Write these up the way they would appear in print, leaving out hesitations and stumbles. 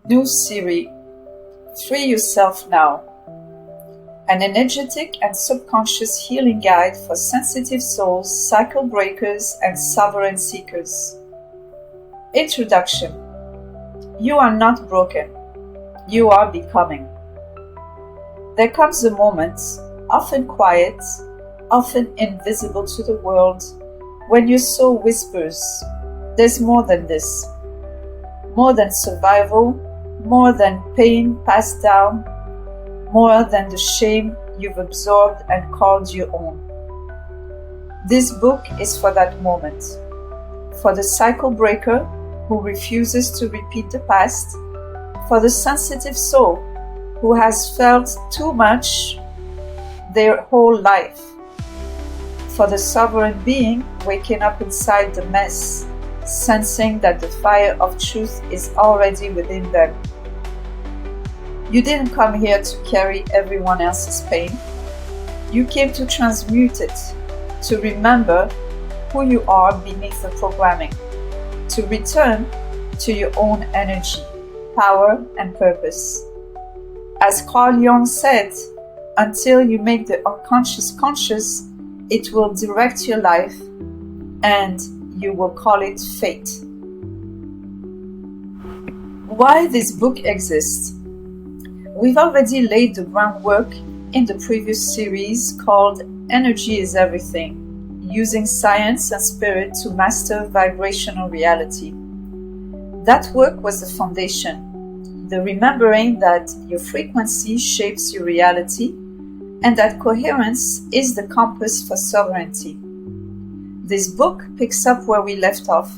New series, Free Yourself Now. An energetic and subconscious healing guide for sensitive souls, cycle breakers, and sovereign seekers. Introduction. You are not broken. You are becoming. There comes a moment, often quiet, often invisible to the world, when your soul whispers, "There's more than this. More than survival, more than pain passed down, more than the shame you've absorbed and called your own." This book is for that moment, for the cycle breaker who refuses to repeat the past, for the sensitive soul who has felt too much their whole life, for the sovereign being waking up inside the mess, sensing that the fire of truth is already within them. You didn't come here to carry everyone else's pain. You came to transmute it, to remember who you are beneath the programming, to return to your own energy, power, and purpose. As Carl Jung said, until you make the unconscious conscious, it will direct your life, and you will call it fate. Why this book exists? We've already laid the groundwork in the previous series called Energy is Everything, using science and spirit to master vibrational reality. That work was the foundation, the remembering that your frequency shapes your reality and that coherence is the compass for sovereignty. This book picks up where we left off.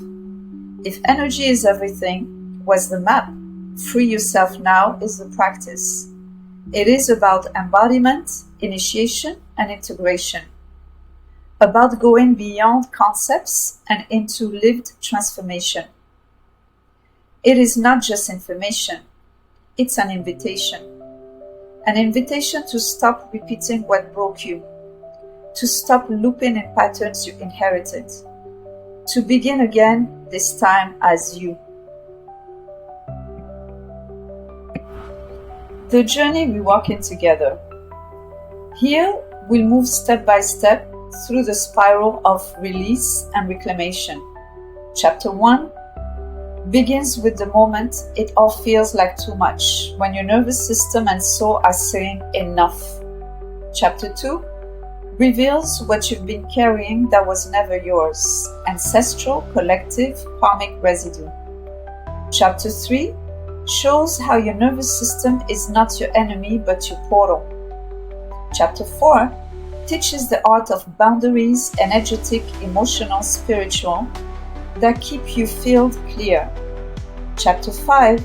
If energy is everything was the map, Free Yourself Now is the practice. It is about embodiment, initiation, and integration. About going beyond concepts and into lived transformation. It is not just information, it's an invitation. An invitation to stop repeating what broke you, to stop looping in patterns you inherited, to begin again, this time as you. The journey we walk in together. Here, we'll move step by step through the spiral of release and reclamation. Chapter 1 begins with the moment it all feels like too much, when your nervous system and soul are saying enough. Chapter 2 reveals what you've been carrying that was never yours, ancestral, collective, karmic residue. Chapter 3 shows how your nervous system is not your enemy but your portal. Chapter 4 teaches the art of boundaries, energetic, emotional, spiritual, that keep you field clear. Chapter 5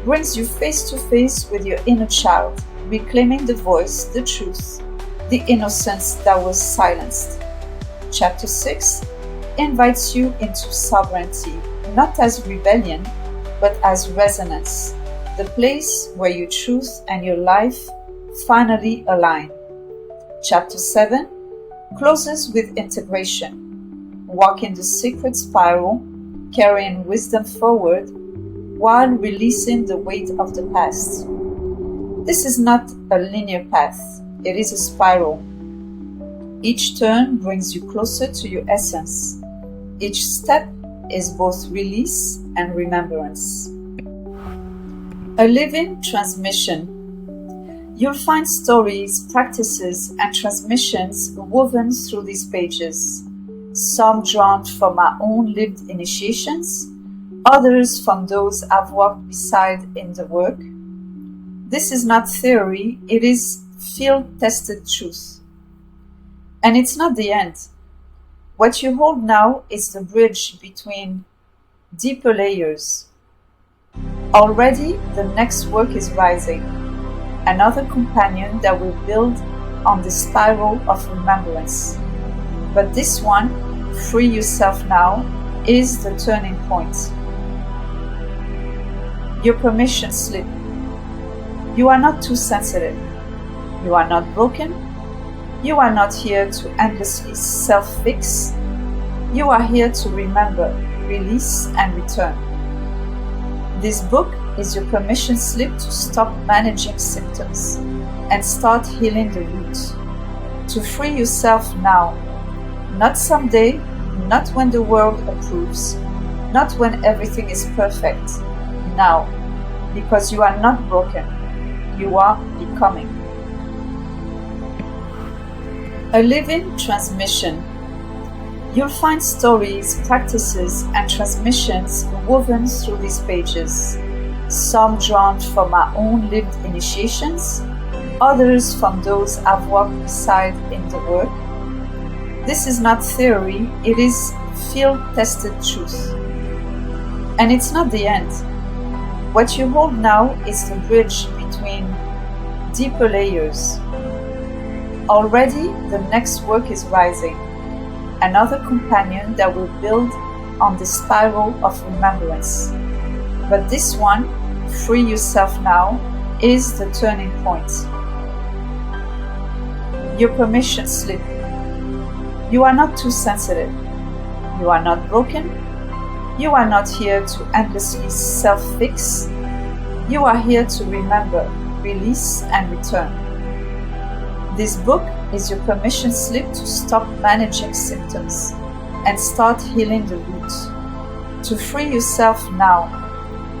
brings you face to face with your inner child, reclaiming the voice, the truth, the innocence that was silenced. Chapter 6 invites you into sovereignty, not as rebellion, but as resonance, the place where your truth and your life finally align. Chapter 7 closes with integration, walking the sacred spiral, carrying wisdom forward while releasing the weight of the past. This is not a linear path, it is a spiral. Each turn brings you closer to your essence. Each step is both release and remembrance. A living transmission. You'll find stories, practices, and transmissions woven through these pages. Some drawn from my own lived initiations, others from those I've walked beside in the work. This is not theory, it is field-tested truth. And it's not the end. What you hold now is the bridge between deeper layers. Already, the next work is rising, another companion that will build on the spiral of remembrance. But this one, Free Yourself Now, is the turning point. Your permission slip. You are not too sensitive. You are not broken. You are not here to endlessly self-fix. You are here to remember, release, and return. This book is your permission slip to stop managing symptoms and start healing the root. To free yourself now, not someday, not when the world approves, not when everything is perfect, now, because you are not broken, you are becoming. A living transmission. You'll find stories, practices, and transmissions woven through these pages, some drawn from my own lived initiations, others from those I've walked beside in the work. This is not theory, it is field-tested truth. And it's not the end. What you hold now is the bridge between deeper layers. Already, the next work is rising, another companion that will build on the spiral of remembrance. But this one, free yourself now, is the turning point. Your permission slip. You are not too sensitive. You are not broken. You are not here to endlessly self-fix. You are here to remember, release, and return. This book is your permission slip to stop managing symptoms and start healing the root. To free yourself now,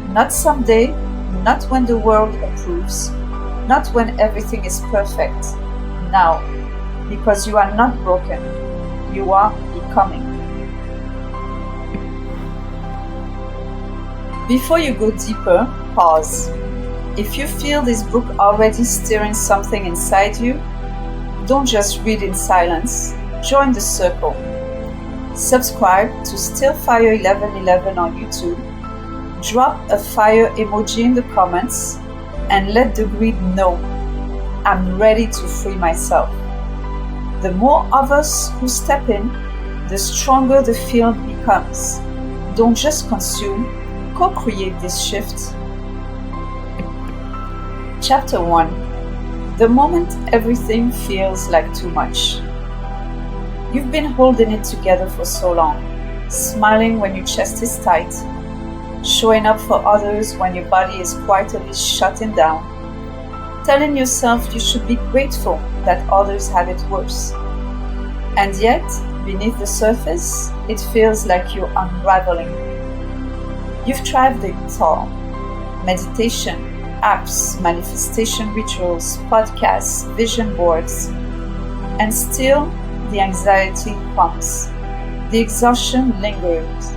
not someday, not when the world approves, not when everything is perfect, now, because you are not broken, you are becoming. Before you go deeper, pause. If you feel this book already stirring something inside you, don't just read in silence, join the circle. Subscribe to Stillfire 1111 on YouTube, drop a fire emoji in the comments, and let the grid know I'm ready to free myself. The more of us who step in, the stronger the field becomes. Don't just consume, co-create this shift. Chapter 1. The moment everything feels like too much. You've been holding it together for so long, smiling when your chest is tight, showing up for others when your body is quietly shutting down, telling yourself you should be grateful that others have it worse. And yet, beneath the surface, it feels like you're unraveling. You've tried it all: meditation, apps, manifestation rituals, podcasts, vision boards, and still the anxiety pumps. The exhaustion lingers.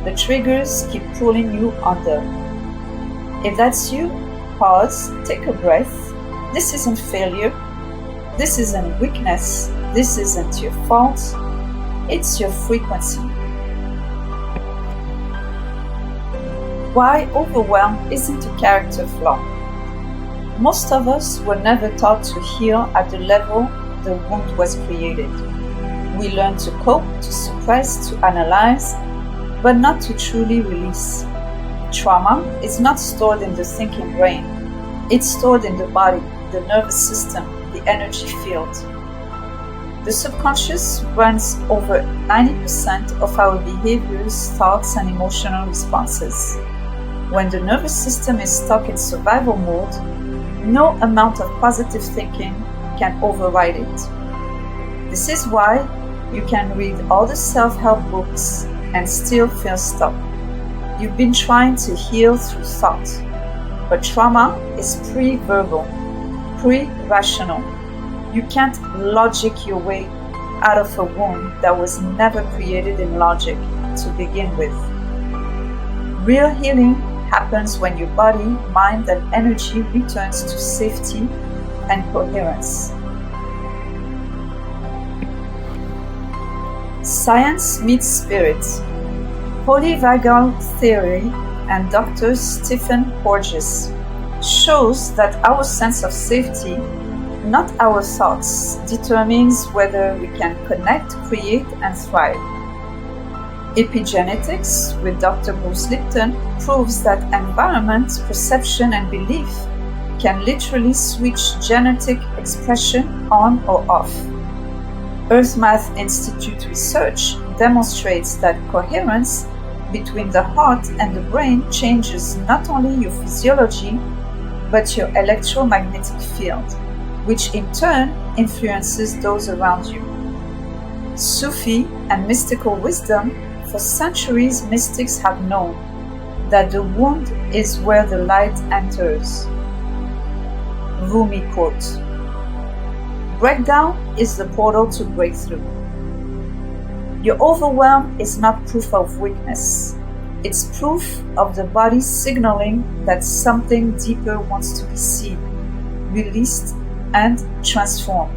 The triggers keep pulling you under. If that's you, pause, take a breath. This isn't failure. This isn't weakness. This isn't your fault. It's your frequency. Why overwhelm isn't a character flaw. Most of us were never taught to heal at the level the wound was created. We learn to cope, to suppress, to analyze, but not to truly release. Trauma is not stored in the thinking brain. It's stored in the body, the nervous system, the energy field. The subconscious runs over 90% of our behaviors, thoughts, and emotional responses. When the nervous system is stuck in survival mode, no amount of positive thinking can override it. This is why you can read all the self-help books and still feel stuck. You've been trying to heal through thought, but trauma is pre-verbal, pre-rational. You can't logic your way out of a wound that was never created in logic to begin with. Real healing happens when your body, mind, and energy returns to safety and coherence. Science meets spirit. Polyvagal theory and Dr. Stephen Porges shows that our sense of safety, not our thoughts, determines whether we can connect, create, and thrive. Epigenetics with Dr. Bruce Lipton proves that environment, perception, and belief can literally switch genetic expression on or off. Earth Math Institute research demonstrates that coherence between the heart and the brain changes not only your physiology, but your electromagnetic field, which in turn influences those around you. Sufi and mystical wisdom, for centuries mystics have known that the wound is where the light enters. Rumi quote, "Breakdown is the portal to breakthrough." Your overwhelm is not proof of weakness. It's proof of the body signaling that something deeper wants to be seen, released, and transformed.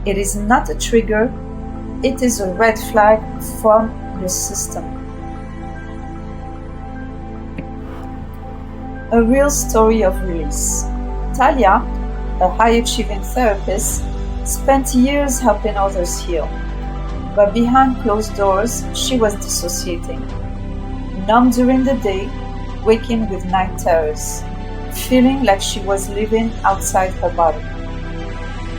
It is not a trigger, it is a red flag from your system. A real story of release. Talia, a high-achieving therapist, spent years helping others heal. But behind closed doors, she was dissociating. Numb during the day, waking with night terrors, feeling like she was living outside her body.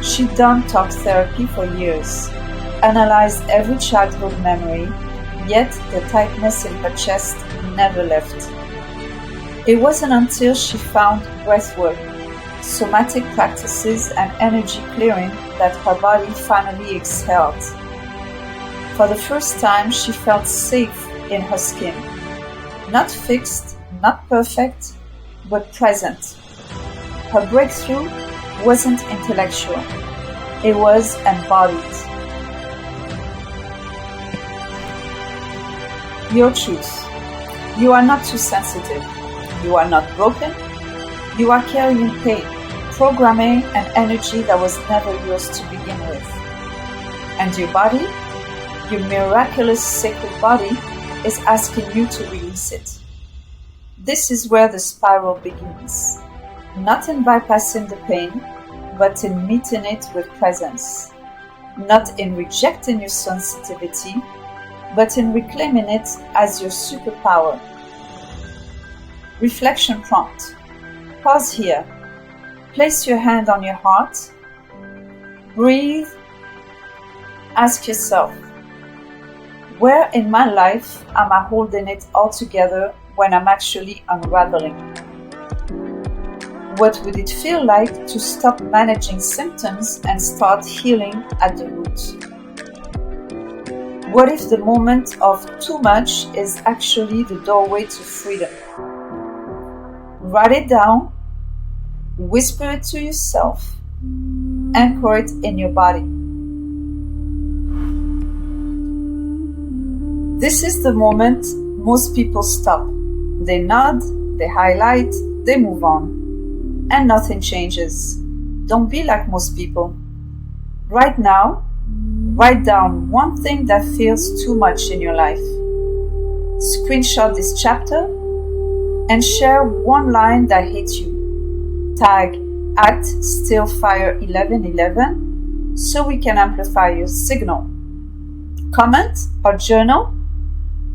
She'd done talk therapy for years, analyzed every childhood memory, yet the tightness in her chest never left. It wasn't until she found breathwork, somatic practices, and energy clearing that her body finally exhaled. For the first time, she felt safe in her skin. Not fixed, not perfect, but present. Her breakthrough wasn't intellectual, it was embodied. Your truth. You are not too sensitive. You are not broken. You are carrying pain, programming, and energy that was never yours to begin with. And your body, your miraculous sacred body, is asking you to release it. This is where the spiral begins. Not in bypassing the pain, but in meeting it with presence. Not in rejecting your sensitivity, but in reclaiming it as your superpower. Reflection prompt. Pause here. Place your hand on your heart. Breathe. Ask yourself, where in my life am I holding it all together when I'm actually unraveling? What would it feel like to stop managing symptoms and start healing at the root? What if the moment of too much is actually the doorway to freedom? Write it down, whisper it to yourself, anchor it in your body. This is the moment most people stop. They nod, they highlight, they move on, and nothing changes. Don't be like most people. Right now, write down one thing that feels too much in your life. Screenshot this chapter and share one line that hit you. Tag @stillfire1111 so we can amplify your signal. Comment or journal.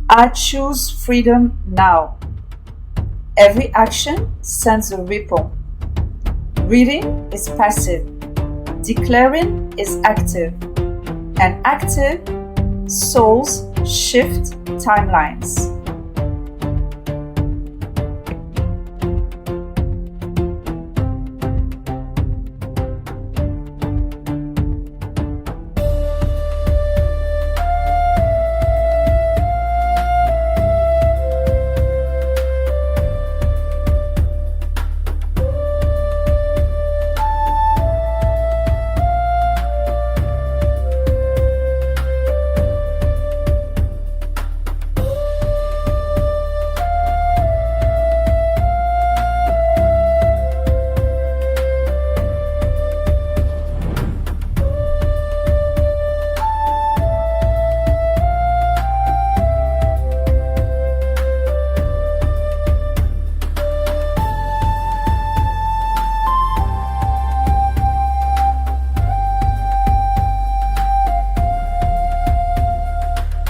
I choose freedom now. Every action sends a ripple. Reading is passive. Declaring is active. And active souls shift timelines.